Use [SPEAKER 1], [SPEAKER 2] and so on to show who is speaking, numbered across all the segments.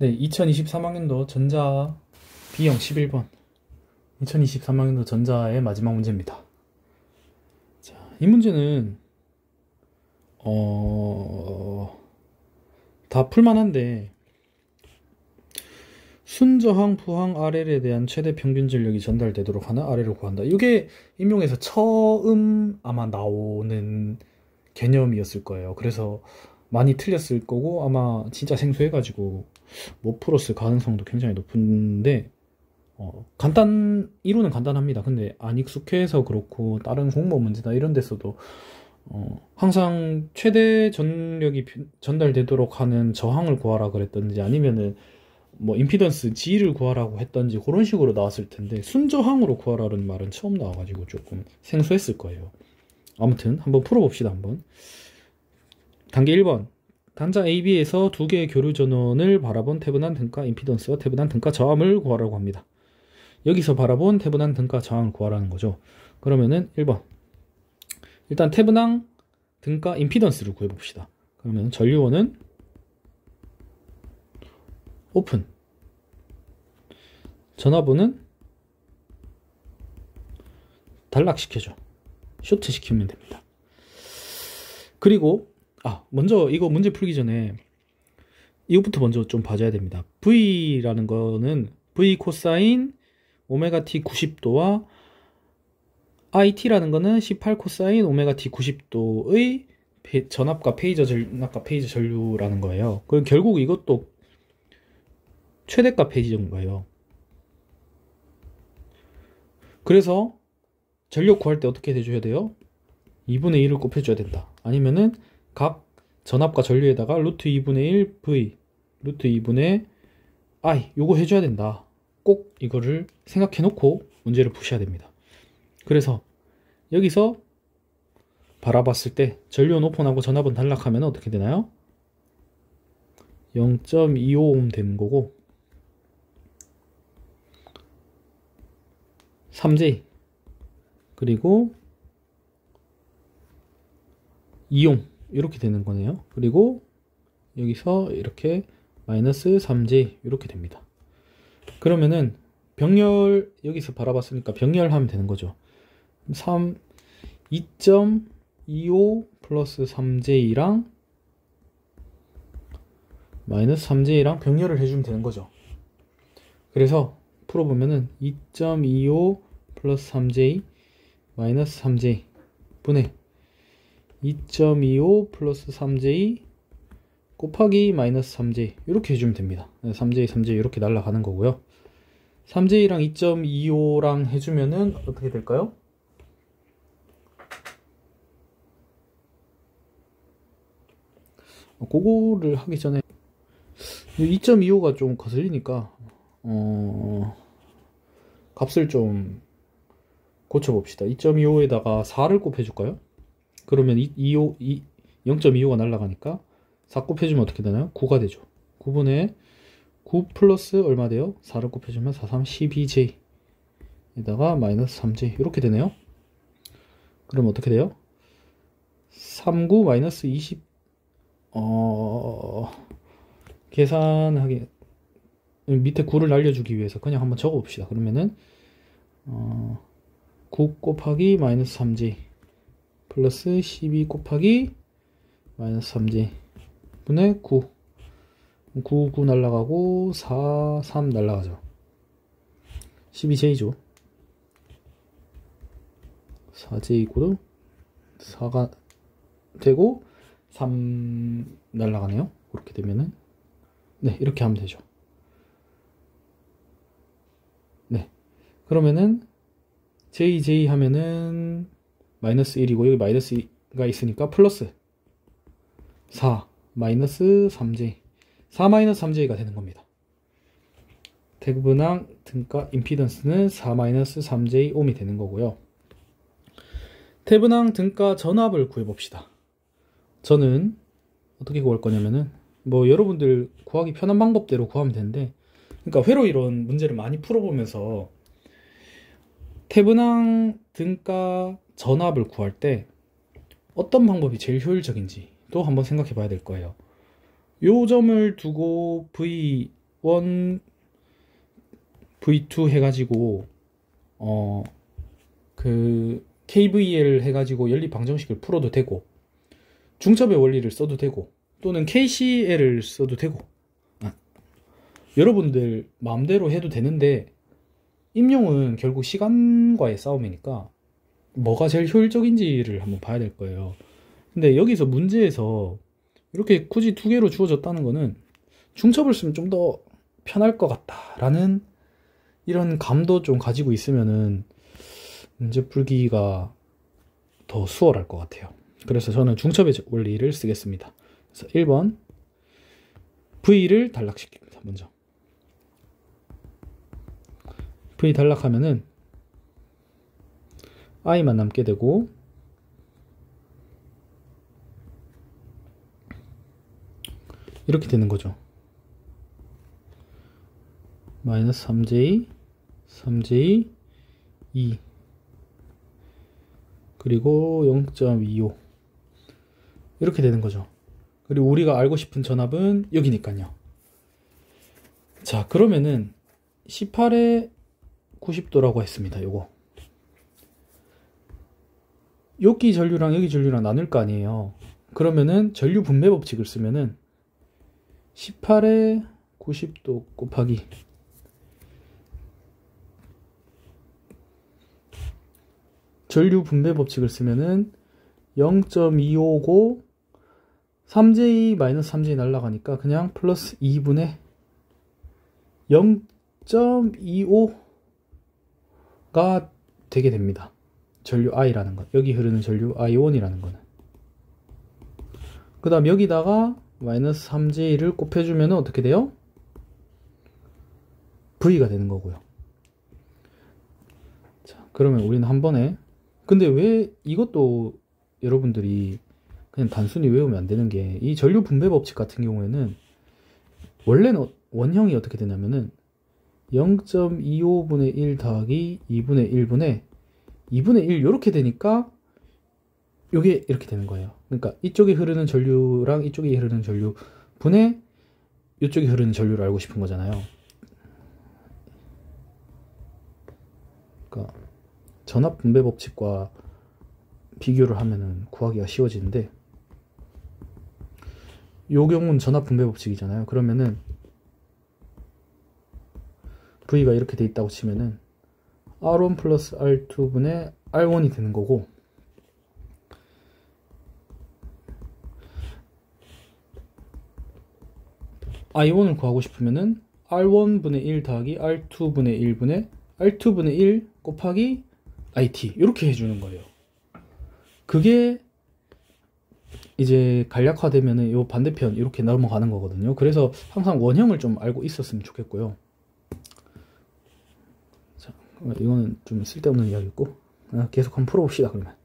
[SPEAKER 1] 네, 2023학년도 전자 B형 11번 2023학년도 전자의 마지막 문제입니다. 자, 이 문제는 다 풀만한데 순저항, 부항, RL에 대한 최대 평균 전력이 전달되도록 하는 RL을 구한다. 이게 임용에서 처음 아마 나오는 개념이었을 거예요. 그래서 많이 틀렸을 거고 아마 진짜 생소해가지고 못 풀었을 가능성도 굉장히 높은데 이론은 간단합니다. 근데 안 익숙해서 그렇고 다른 공모 문제나 이런 데서도 항상 최대 전력이 전달되도록 하는 저항을 구하라 그랬던지 아니면은 뭐 임피던스 G를 구하라고 했던지 그런 식으로 나왔을 텐데 순저항으로 구하라는 말은 처음 나와가지고 조금 생소했을 거예요. 아무튼 한번 풀어봅시다. 한번 단계 1번 단자 AB에서 두 개의 교류 전원을 바라본 태분한 등가 임피던스와 태분한 등가 저항을 구하라고 합니다. 여기서 바라본 태분한 등가 저항을 구하라는 거죠. 그러면은 1번 일단 태분한 등가 임피던스를 구해봅시다. 그러면 전류원은 오픈, 전화번은 단락시켜줘. 쇼트 시키면 됩니다. 그리고 먼저 이거 문제 풀기 전에 이것부터 먼저 좀 봐줘야 됩니다. V라는 거는 V 코사인 오메가 T 90도와 IT라는 거는 18 코사인 오메가 T 90도의 전압과 페이저 전류라는 거예요. 그럼 결국 이것도 최대값 페이저인 거예요. 그래서 전력 구할 때 어떻게 해줘야 돼요? 2분의 1을 곱해줘야 된다. 아니면은 각 전압과 전류에다가 루트 2분의 1 V 루트 2분의 I 요거 해줘야 된다. 꼭 이거를 생각해 놓고 문제를 푸셔야 됩니다. 그래서 여기서 바라봤을 때 전류원 오픈하고 전압은 단락하면 어떻게 되나요? 0.25옴 되는 거고 3J 그리고 2옴 이렇게 되는 거네요. 그리고 여기서 이렇게 마이너스 3J 이렇게 됩니다. 그러면은 병렬 여기서 바라봤으니까 병렬하면 되는 거죠. 2.25 플러스 3J랑 마이너스 3J랑 병렬을 해주면 되는 거죠. 그래서 풀어보면은 2.25 플러스 3J 마이너스 3J 분의 2.25 플러스 3J 곱하기 마이너스 3J 이렇게 해주면 됩니다. 3J 이렇게 날아가는 거고요. 3J랑 2.25랑 해주면은 어떻게 될까요? 그거를 하기 전에 2.25가 좀 거슬리니까 값을 좀 고쳐봅시다. 2.25에다가 4를 곱해줄까요? 그러면 0.25가 날아가니까 4 곱해주면 어떻게 되나요? 9가 되죠. 9분의 9 플러스 얼마 돼요? 4를 곱해주면 4, 3, 12J 에다가 마이너스 3J 이렇게 되네요. 그럼 어떻게 돼요? 39 마이너스 20 계산하기 밑에 9를 날려주기 위해서 그냥 한번 적어 봅시다. 그러면은 9 곱하기 마이너스 3J 플러스 12 곱하기 마이너스 3J 분의 9 9 날라가고 4 3 날라가죠. 12J죠. 4J 이고도 4가 되고 3 날라가네요. 그렇게 되면은 네 이렇게 하면 되죠. 네 그러면은 JJ 하면은 마이너스 1이고 여기 마이너스가 있으니까 플러스 4 마이너스 3J 4 마이너스 3J가 되는 겁니다. 태분항 등가 임피던스는 4 마이너스 3J 옴이 되는 거고요. 태분항 등가 전압을 구해봅시다. 저는 어떻게 구할 거냐면은 뭐 여러분들 구하기 편한 방법대로 구하면 되는데 그러니까 회로 이론 문제를 많이 풀어보면서 태분항 등가 전압을 구할 때 어떤 방법이 제일 효율적인지 또 한번 생각해 봐야 될 거예요. 요 점을 두고 V V1, V2 해가지고 그 KVL 해가지고 연립 방정식을 풀어도 되고, 중첩의 원리를 써도 되고, 또는 KCL을 써도 되고, 여러분들 마음대로 해도 되는데, 임용은 결국 시간과의 싸움이니까 뭐가 제일 효율적인지를 한번 봐야 될 거예요. 근데 여기서 문제에서 이렇게 굳이 두 개로 주어졌다는 거는 중첩을 쓰면 좀 더 편할 것 같다라는 이런 감도 좀 가지고 있으면은 문제 풀기가 더 수월할 것 같아요. 그래서 저는 중첩의 원리를 쓰겠습니다. 그래서 1번 V를 단락시킵니다. 먼저 V 단락하면은 I만 남게 되고, 이렇게 되는 거죠. 마이너스 3j, 3j, 2 그리고 0.25 이렇게 되는 거죠. 그리고 우리가 알고 싶은 전압은 여기니까요. 자, 그러면은 18에 90도라고 했습니다. 요거 여기 전류랑 여기 전류랑 나눌 거 아니에요. 그러면은 전류 분배 법칙을 쓰면은 18에 90도 곱하기 전류 분배 법칙을 쓰면은 0.259 3j 마이너스 3j 날라가니까 그냥 플러스 2분의 0.25가 되게 됩니다. 전류 I라는 것, 여기 흐르는 전류 I1이라는 거는. 그 다음 여기다가 마이너스 3J를 곱해주면 어떻게 돼요? V가 되는 거고요. 자, 그러면 우리는 한 번에, 근데 왜 이것도 여러분들이 그냥 단순히 외우면 안 되는 게, 이 전류 분배 법칙 같은 경우에는 원래는 원형이 어떻게 되냐면은 0.25분의 1 더하기 2분의 1분의 2분의 1 이렇게 되니까 이게 이렇게 되는 거예요. 그러니까 이쪽에 흐르는 전류랑 이쪽에 흐르는 전류 분의 이쪽에 흐르는 전류를 알고 싶은 거잖아요. 그러니까 전압 분배 법칙과 비교를 하면은 구하기가 쉬워지는데, 요 경우는 전압 분배 법칙이잖아요. 그러면은 V가 이렇게 돼 있다고 치면은 R1 플러스 R2분의 R1이 되는 거고, I1을 구하고 싶으면은 R1분의 1 더하기 R2분의 1분의 R2분의 1 곱하기 IT 이렇게 해주는 거예요. 그게 이제 간략화되면은 요 반대편 이렇게 넘어가는 거거든요. 그래서 항상 원형을 좀 알고 있었으면 좋겠고요. 자, 이거는 좀 쓸데없는 이야기였고, 계속 한번 풀어봅시다. 그러면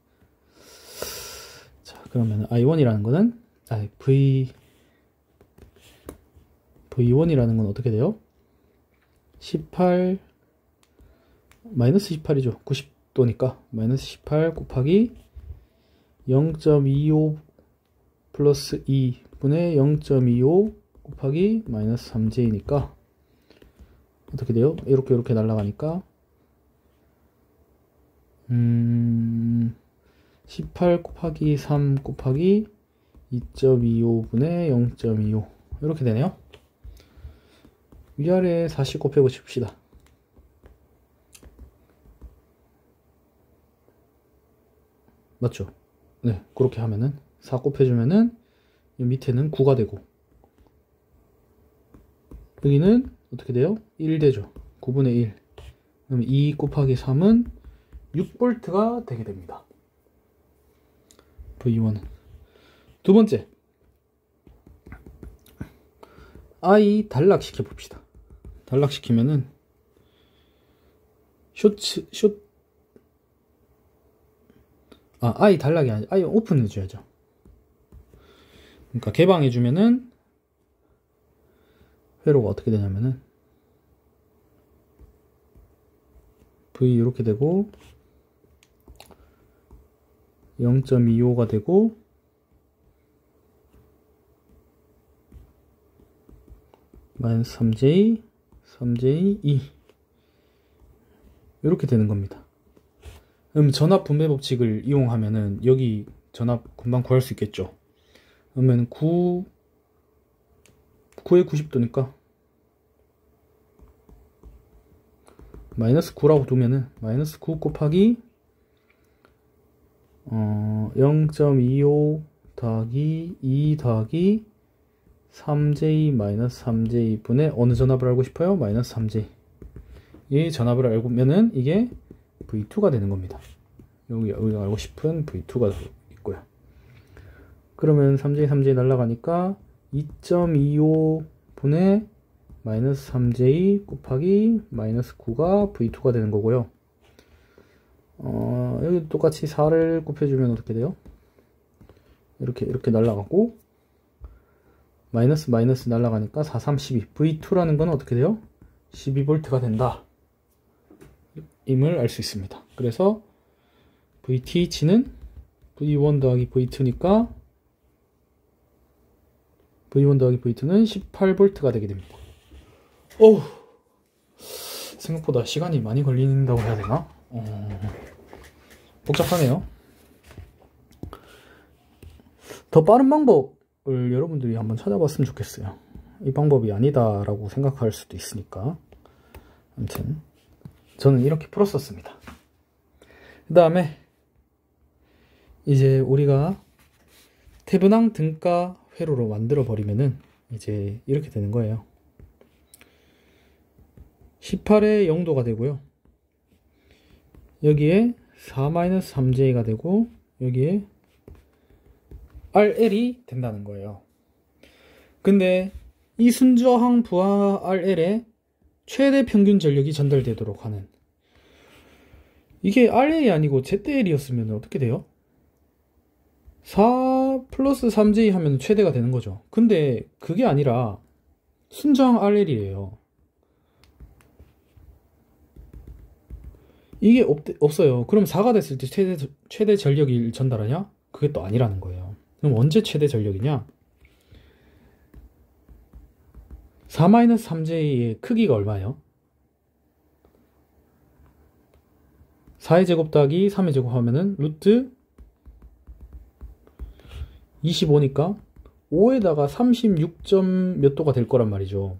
[SPEAKER 1] 자, 그러면 I1이라는 거는 V1이라는 건 어떻게 돼요? 18 마이너스 18이죠. 90도니까 마이너스 18 곱하기 0.25 플러스 2분의 0.25 곱하기 마이너스 3j니까 어떻게 돼요? 이렇게 날아가니까 18 곱하기 3 곱하기 2.25분의 0.25 이렇게 되네요. 위아래 40 곱해보십시다. 맞죠? 네, 그렇게 하면은 4 곱해주면은 이 밑에는 9가 되고, 여기는 어떻게 돼요? 1 되죠. 9분의 1. 그럼 2 곱하기 3은 6V가 되게 됩니다. V1은. 두 번째, I 단락시켜 봅시다. 단락시키면은 I 단락이 아니라 I 오픈 해줘야죠. 그러니까 개방해주면은 회로가 어떻게 되냐면은 V 이렇게 되고 0.25가 되고, 마이너스 3j 3j 2 이렇게 되는 겁니다. 그럼 전압 분배 법칙을 이용하면은 여기 전압 금방 구할 수 있겠죠. 그러면 9에 90도니까 마이너스 9라고 두면은 마이너스 9 곱하기 0.25 더하기 2 더하기 3j 마이너스 3j 분의 어느 전압을 알고 싶어요? 마이너스 3j. 이 전압을 알고면은 이게 V2가 되는 겁니다. 여기 우리가 알고 싶은 V2가 있고요. 그러면 3j 3j 날라가니까 2.25 분의 마이너스 3j 곱하기 마이너스 9가 V2가 되는 거고요. 여기 똑같이 4를 곱해주면 어떻게 돼요? 이렇게 날라가고 마이너스 마이너스 날라가니까 4, 3, 12 V2라는 건 어떻게 돼요? 12V가 된다 임을 알 수 있습니다. 그래서 VTH는 V1 더하기 V2니까 V1 더하기 V2는 18V가 되게 됩니다. 어우, 생각보다 시간이 많이 걸린다고 해야 되나? 복잡하네요. 더 빠른 방법을 여러분들이 한번 찾아봤으면 좋겠어요. 이 방법이 아니다 라고 생각할 수도 있으니까. 아무튼 저는 이렇게 풀었었습니다. 그 다음에 이제 우리가 태분항 등가 회로로 만들어 버리면은 이제 이렇게 되는 거예요. 18의 0도가 되고요. 여기에 4-3j가 되고 여기에 RL이 된다는 거예요. 근데 이 순저항 부하 RL에 최대 평균 전력이 전달되도록 하는, 이게 RL이 아니고 ZL이었으면 어떻게 돼요? 4 플러스 3j 하면 최대가 되는 거죠. 근데 그게 아니라 순저항 RL이에요. 이게 없어요. 그럼 4가 됐을 때 최대 전력이 전달하냐? 그게 또 아니라는 거예요. 그럼 언제 최대 전력이냐? 4-3j의 크기가 얼마예요? 4의 제곱 더하기 3의 제곱 하면은 루트 25니까 5에다가 36점 몇 도가 될 거란 말이죠.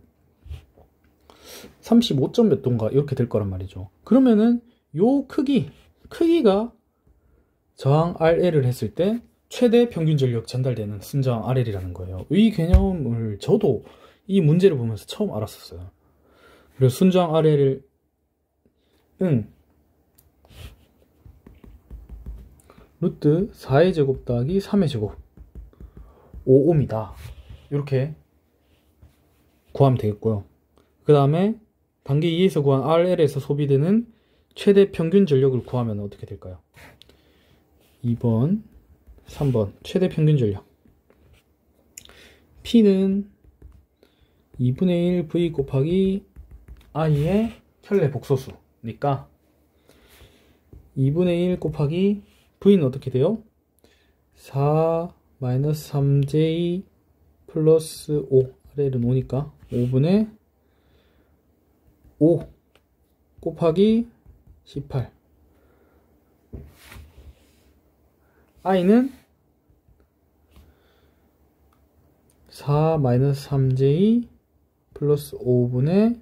[SPEAKER 1] 35점 몇 도인가 이렇게 될 거란 말이죠. 그러면은 요 크기가 저항 RL을 했을 때 최대 평균 전력 전달되는 순저항 RL이라는 거예요. 이 개념을 저도 이 문제를 보면서 처음 알았었어요. 그리고 순저항 RL은 루트 4의 제곱 더하기 3의 제곱 5ohm이다. 이렇게 구하면 되겠고요. 그 다음에 단계 2에서 구한 RL에서 소비되는 최대 평균 전력을 구하면 어떻게 될까요? 2번, 3번 최대 평균 전력. P는 2분의 1 V 곱하기 I의 켤레 복소수니까 2분의 1 곱하기 V는 어떻게 돼요? 4 마이너스 3J 플러스 5, RL은 5니까 5분의 5 곱하기 18. I는 4 마이너스 3J 플러스 5분의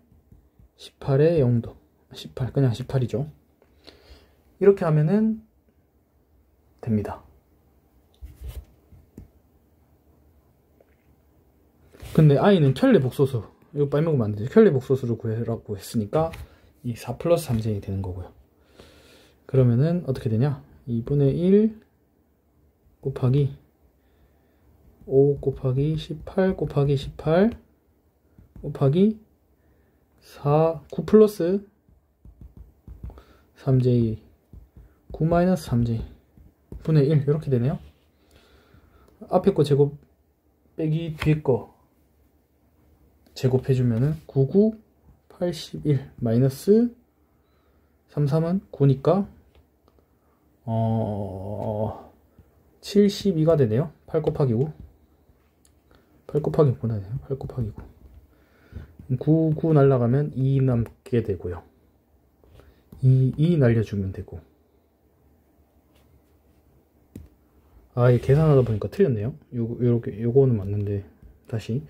[SPEAKER 1] 18의 0도. 18, 그냥 18이죠. 이렇게 하면은 됩니다. 근데 I는 켤레 복소수, 이거 빨리 먹으면 안 되죠. 켤레 복소수를 구해라고 했으니까 이 4 플러스 3J이 되는 거고요. 그러면은 어떻게 되냐? 2분의 1 곱하기 5 곱하기 18 곱하기 18 곱하기 9 플러스 3J 9 마이너스 3J 분의 1 이렇게 되네요. 앞에 거 제곱 빼기 뒤에 거 제곱해주면은 99 81 마이너스 33은 9니까 72가 되네요. 8 곱하기 9 8 곱하기 9나 되네요. 8 곱하기 9 9 날라가면 2 남게 되고요. 2 날려주면 되고. 아, 이 계산하다 보니까 틀렸네요. 요거는 맞는데. 다시.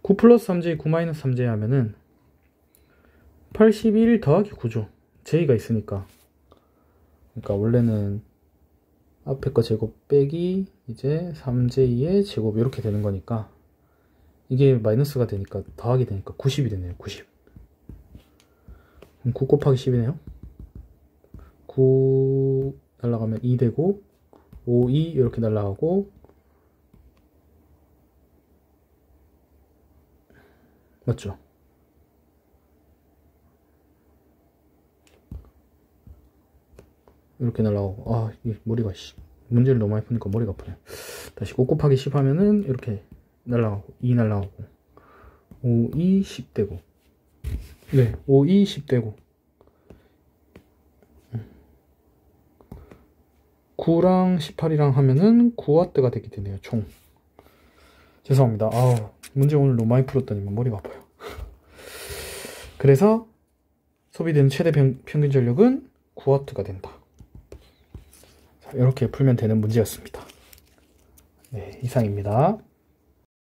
[SPEAKER 1] 9 플러스 3j, 9 마이너스 3j 하면은 81 더하기 9죠. j가 있으니까. 그러니까 원래는 앞에 거 제곱 빼기 이제 3j의 제곱 이렇게 되는 거니까 이게 마이너스가 되니까 더하기 되니까 90이 되네요. 90. 그럼 9 곱하기 10이네요. 9 날라가면 2 되고 5, 2 이렇게 날라가고 맞죠? 이렇게 날라가고 아, 이 머리가 문제를 너무 많이 푸니까 머리가 아프네. 다시 5 곱하기 10 하면은 이렇게 날라가고 2 날라가고 5, 2, 10 되고 네, 5, 2, 10 되고 9랑 18이랑 하면은 9W가 되게 되네요. 총. 죄송합니다. 아우, 문제 오늘 너무 많이 풀었더니 머리가 아파요. 그래서 소비되는 최대 평균 전력은 9W가 된다. 자, 이렇게 풀면 되는 문제였습니다. 네, 이상입니다.